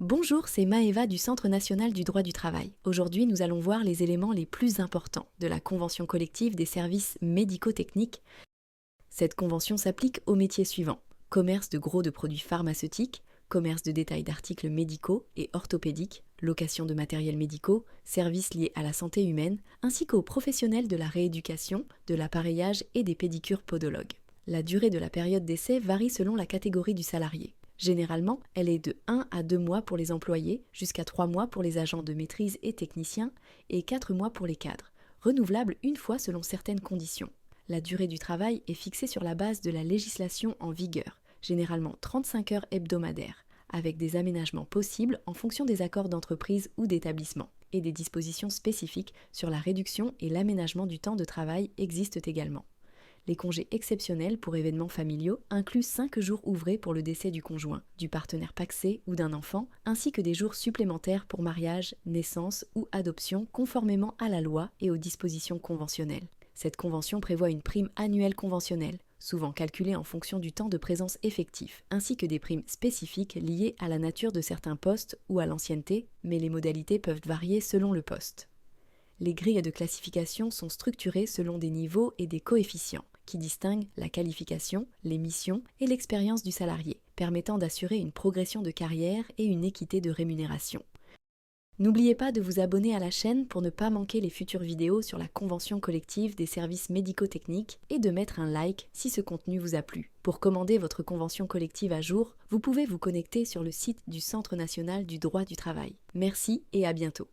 Bonjour, c'est Maëva du Centre national du droit du travail. Aujourd'hui, nous allons voir les éléments les plus importants de la convention collective des services médico-techniques. Cette convention s'applique aux métiers suivants: commerce de gros de produits pharmaceutiques, commerce de détail d'articles médicaux et orthopédiques, location de matériels médicaux, services liés à la santé humaine, ainsi qu'aux professionnels de la rééducation, de l'appareillage et des pédicures podologues. La durée de la période d'essai varie selon la catégorie du salarié. Généralement, elle est de 1 à 2 mois pour les employés, jusqu'à 3 mois pour les agents de maîtrise et techniciens, et 4 mois pour les cadres, renouvelable une fois selon certaines conditions. La durée du travail est fixée sur la base de la législation en vigueur, généralement 35 heures hebdomadaires, avec des aménagements possibles en fonction des accords d'entreprise ou d'établissement, et des dispositions spécifiques sur la réduction et l'aménagement du temps de travail existent également. Les congés exceptionnels pour événements familiaux incluent 5 jours ouvrés pour le décès du conjoint, du partenaire pacsé ou d'un enfant, ainsi que des jours supplémentaires pour mariage, naissance ou adoption conformément à la loi et aux dispositions conventionnelles. Cette convention prévoit une prime annuelle conventionnelle, souvent calculée en fonction du temps de présence effectif, ainsi que des primes spécifiques liées à la nature de certains postes ou à l'ancienneté, mais les modalités peuvent varier selon le poste. Les grilles de classification sont structurées selon des niveaux et des coefficients qui distinguent la qualification, les missions et l'expérience du salarié, permettant d'assurer une progression de carrière et une équité de rémunération. N'oubliez pas de vous abonner à la chaîne pour ne pas manquer les futures vidéos sur la convention collective des services médico-techniques et de mettre un like si ce contenu vous a plu. Pour commander votre convention collective à jour, vous pouvez vous connecter sur le site du Centre national du droit du travail. Merci et à bientôt.